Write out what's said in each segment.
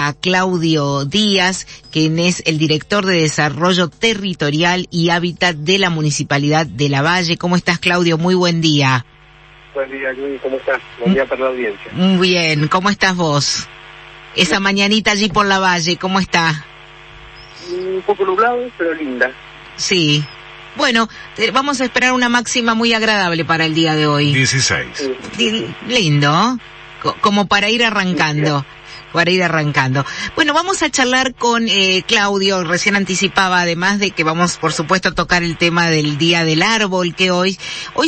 a Claudio Díaz, quien es el director de Desarrollo Territorial y Hábitat de la Municipalidad de Lavalle. ¿Cómo estás, Claudio? Muy buen día. Buen día, Luis. ¿Cómo estás? Buen día para la audiencia. Muy bien. ¿Cómo estás vos? Esa mañanita allí por Lavalle, ¿cómo está? Un poco nublado, pero linda. Sí. Bueno, vamos a esperar una máxima muy agradable para el día de hoy. 16. Sí. Lindo, como para ir arrancando. Sí. Para ir arrancando. Bueno, vamos a charlar con Claudio, recién anticipaba, además de que vamos, por supuesto, a tocar el tema del Día del Árbol, que hoy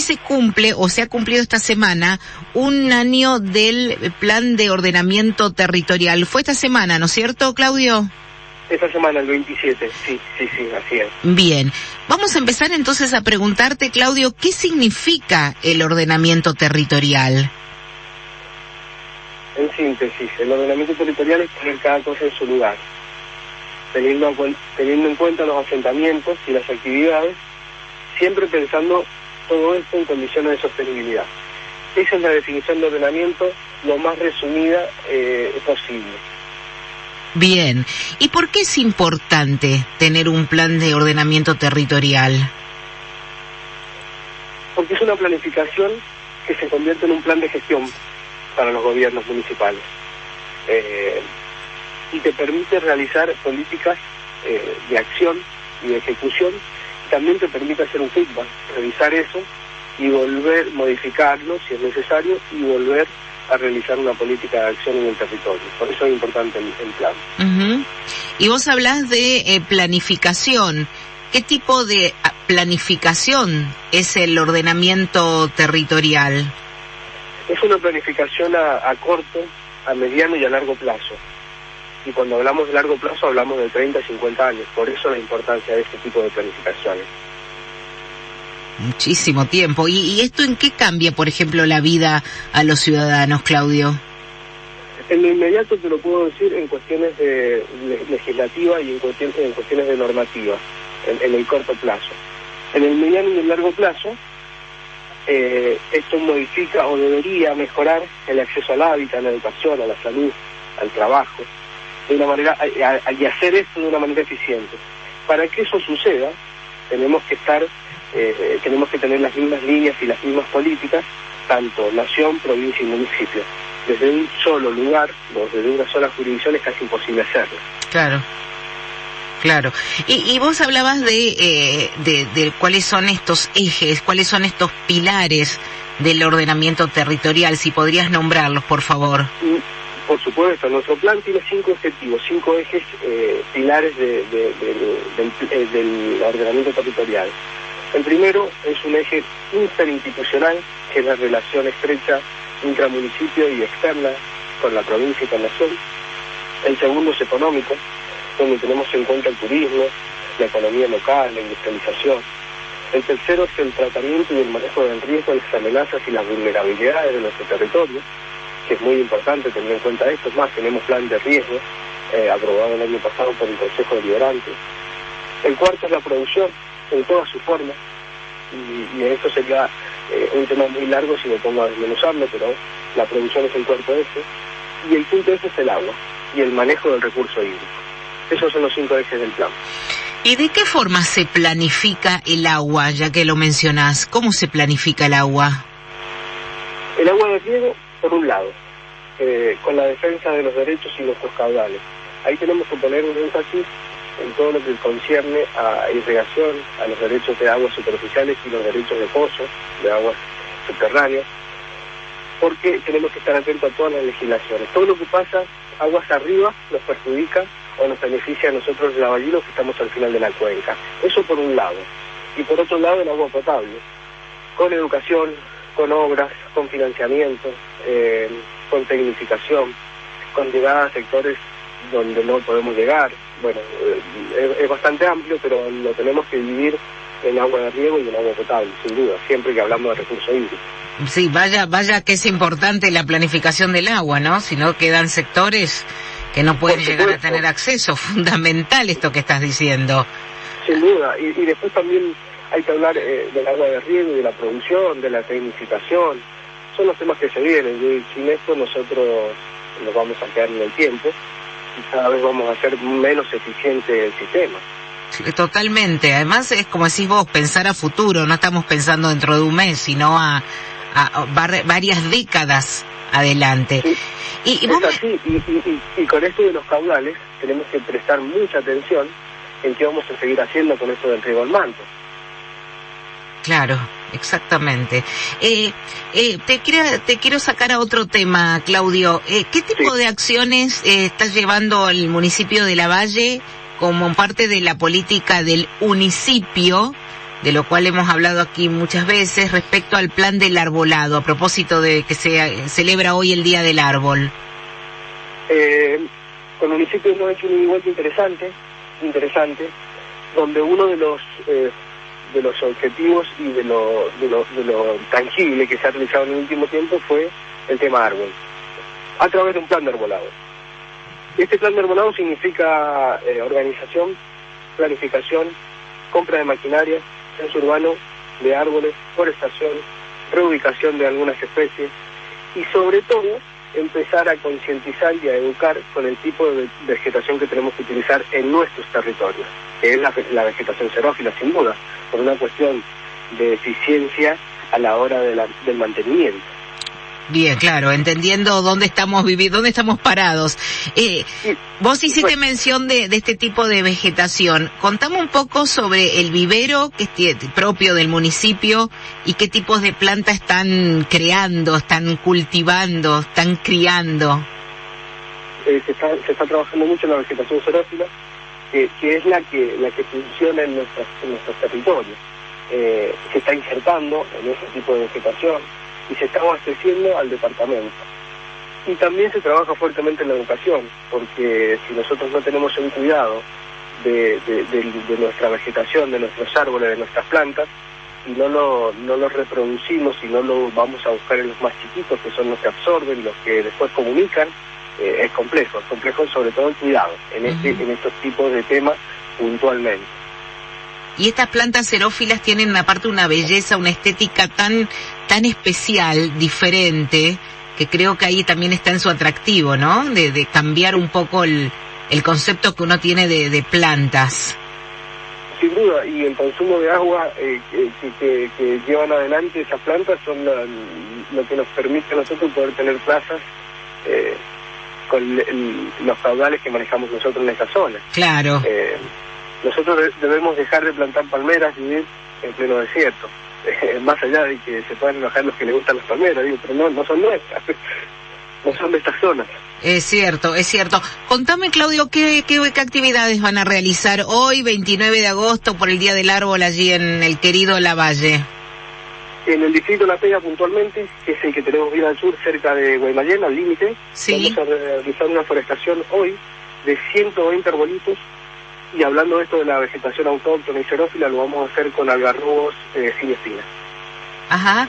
se cumple, o se ha cumplido esta semana, un año del Plan de Ordenamiento Territorial. Fue esta semana, ¿no es cierto, Claudio? Esta semana, el 27, sí, así es. Bien, vamos a empezar entonces a preguntarte, Claudio, ¿qué significa el ordenamiento territorial? En síntesis, el ordenamiento territorial es poner cada cosa en su lugar, teniendo en cuenta los asentamientos y las actividades, siempre pensando todo esto en condiciones de sostenibilidad. Esa es la definición de ordenamiento lo más resumida posible. Bien, ¿y por qué es importante tener un plan de ordenamiento territorial? Porque es una planificación que se convierte en un plan de gestión para los gobiernos municipales y te permite realizar políticas de acción y de ejecución. También te permite hacer un feedback, revisar eso y volver, modificarlo si es necesario y volver a realizar una política de acción en el territorio. Por eso es importante el plan. Uh-huh. Y vos hablás de planificación. ¿Qué tipo de planificación es el ordenamiento territorial? Es una planificación a corto, a mediano y a largo plazo. Y cuando hablamos de largo plazo hablamos de 30 a 50 años. Por eso la importancia de este tipo de planificaciones. Muchísimo tiempo. ¿Y esto en qué cambia, por ejemplo, la vida a los ciudadanos, Claudio? En lo inmediato te lo puedo decir en cuestiones de legislativa y en cuestiones de normativa, en el corto plazo. En el mediano y el largo plazo, esto modifica o debería mejorar el acceso al hábitat, a la educación, a la salud, al trabajo, de una manera, y hacer esto de una manera eficiente. Para que eso suceda, tenemos que tener las mismas líneas y las mismas políticas, tanto nación, provincia y municipio. Desde un solo lugar, desde una sola jurisdicción, es casi imposible hacerlo. Claro. Y vos hablabas de cuáles son estos ejes, cuáles son estos pilares del ordenamiento territorial, si podrías nombrarlos, por favor. Por supuesto, nuestro plan tiene 5 objetivos, 5 ejes pilares del ordenamiento territorial. El primero es un eje interinstitucional, que es la relación estrecha intramunicipio y externa con la provincia y con la nación. El segundo es económico, donde tenemos en cuenta el turismo, la economía local, la industrialización. El tercero es el tratamiento y el manejo del riesgo, las amenazas y las vulnerabilidades de nuestro territorio, que es muy importante tener en cuenta esto. Es más, tenemos plan de riesgo aprobado el año pasado por el Consejo Deliberante. El cuarto es la producción, en todas sus formas, y esto sería un tema muy largo si me pongo a desmenuzarlo, pero la producción es el cuarto eje. Y el quinto eje es el agua y el manejo del recurso hídrico. Esos son los 5 ejes del plan. ¿Y de qué forma se planifica el agua, ya que lo mencionás? ¿Cómo se planifica el agua? El agua de riego, por un lado, con la defensa de los derechos y nuestros caudales. Ahí tenemos que poner un énfasis en todo lo que concierne a irrigación, a los derechos de aguas superficiales y los derechos de pozos, de aguas subterráneas, porque tenemos que estar atentos a todas las legislaciones. Todo lo que pasa aguas arriba nos perjudica o nos beneficia a nosotros los lavallinos que estamos al final de la cuenca. Eso por un lado. Y por otro lado, el agua potable, con educación, con obras, con financiamiento, con tecnificación, con llegada a sectores donde no podemos llegar. Bueno, es bastante amplio, pero lo tenemos que dividir en agua de riego y en agua potable, sin duda, siempre que hablamos de recursos hídricos. Sí, vaya que es importante la planificación del agua, ¿no? Si no quedan sectores que no pueden llegar a tener acceso. Fundamental esto que estás diciendo. Sin duda, y después también hay que hablar del agua de riego y de la producción, de la tecnificación. Son los temas que se vienen, y sin esto nosotros nos vamos a quedar en el tiempo. y cada vez vamos a hacer menos eficiente el sistema. Totalmente. Además, es como decís vos, pensar a futuro. No estamos pensando dentro de un mes, sino a varias décadas adelante. Sí, y es así. Y con esto de los caudales tenemos que prestar mucha atención en qué vamos a seguir haciendo con esto del riego al manto. Claro, exactamente. Te quiero sacar a otro tema, Claudio. ¿Qué tipo de acciones está llevando el municipio de Lavalle como parte de la política del municipio, de lo cual hemos hablado aquí muchas veces, respecto al plan del arbolado, a propósito de que se celebra hoy el Día del Árbol? Con el municipio hemos hecho un igual interesante, donde uno de los objetivos y de lo tangible que se ha realizado en el último tiempo fue el tema árbol, a través de un plan de arbolado. Este plan de arbolado significa organización, planificación, compra de maquinaria, censo urbano de árboles, forestación, reubicación de algunas especies y sobre todo empezar a concientizar y a educar con el tipo de vegetación que tenemos que utilizar en nuestros territorios, que es la vegetación xerófila, sin duda, por una cuestión de eficiencia a la hora del mantenimiento. Bien, claro, entendiendo dónde estamos viviendo, dónde estamos parados. Vos hiciste mención de este tipo de vegetación. Contame un poco sobre el vivero que es propio del municipio y qué tipos de plantas están creando, están cultivando, están criando. Se está trabajando mucho en la vegetación xerófila, que es la que funciona en nuestros territorios. Se está insertando en ese tipo de vegetación y se está abasteciendo al departamento. Y también se trabaja fuertemente en la educación, porque si nosotros no tenemos un cuidado de nuestra vegetación, de nuestros árboles, de nuestras plantas, y no lo reproducimos y no lo vamos a buscar en los más chiquitos, que son los que absorben, los que después comunican, es complejo sobre todo el cuidado en estos tipos de temas puntualmente. Y estas plantas xerófilas tienen aparte una belleza, una estética tan especial, diferente, que creo que ahí también está en su atractivo, ¿no? De cambiar un poco el concepto que uno tiene de plantas. Sin duda, y el consumo de agua que llevan adelante esas plantas son lo que nos permite a nosotros poder tener plazas con los caudales que manejamos nosotros en esa zona. Claro. Nosotros debemos dejar de plantar palmeras y vivir en pleno desierto. Más allá de que se puedan enojar los que les gustan las palmeras, digo, pero no son nuestras, no son de estas zonas. Es cierto. Contame, Claudio, ¿qué actividades van a realizar hoy, 29 de agosto, por el Día del Árbol, allí en el querido Lavalle? En el distrito La Pega, puntualmente, que es el que tenemos bien al sur, cerca de Guaymallén, al límite, sí. Vamos a realizar una forestación hoy de 120 arbolitos. Y hablando de esto de la vegetación autóctona y xerófila, lo vamos a hacer con algarrobos sin espinas. Ajá.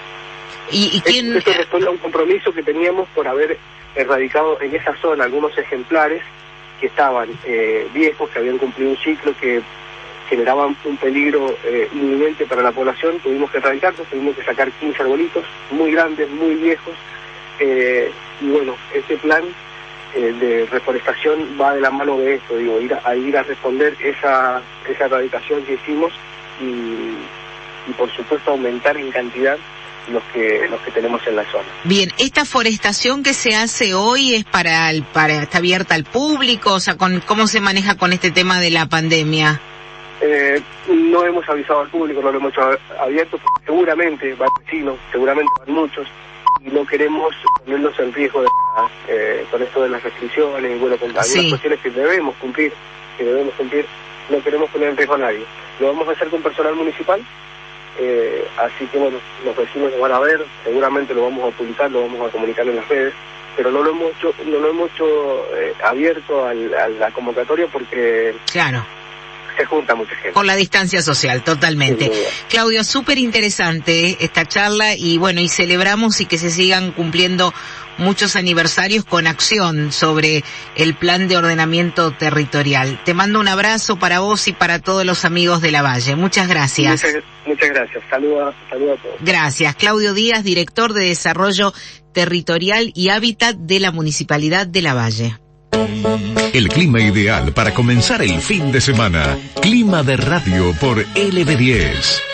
¿Y quién...? Esto responde a un compromiso que teníamos por haber erradicado en esa zona algunos ejemplares que estaban viejos, que habían cumplido un ciclo, que generaban un peligro inminente para la población. Tuvimos que erradicarlos, tuvimos que sacar 15 arbolitos muy grandes, muy viejos. Y bueno, este plan de reforestación va de la mano de esto, digo, ir a responder esa erradicación que hicimos y por supuesto aumentar en cantidad los que tenemos en la zona. Bien, esta forestación que se hace hoy es está abierta al público, o sea, ¿cómo se maneja con este tema de la pandemia? No hemos avisado al público, no lo hemos hecho abierto, porque seguramente van vecinos, seguramente van muchos, y no queremos ponernos en riesgo de nada, con esto de las restricciones, y bueno, con algunas cuestiones que debemos cumplir, no queremos poner en riesgo a nadie. Lo vamos a hacer con personal municipal, así que bueno, los vecinos lo van a ver, seguramente lo vamos a publicar, lo vamos a comunicar en las redes, pero no lo hemos hecho abierto a la convocatoria porque... Claro. Se junta mucha gente. Por la distancia social, totalmente. Claudio, súper interesante esta charla y bueno, y celebramos y que se sigan cumpliendo muchos aniversarios con acción sobre el plan de ordenamiento territorial. Te mando un abrazo para vos y para todos los amigos de Lavalle. Muchas gracias. Muchas gracias. Saludos a todos. Gracias. Claudio Díaz, director de Desarrollo Territorial y Hábitat de la Municipalidad de Lavalle. El clima ideal para comenzar el fin de semana. Clima de radio por LB10.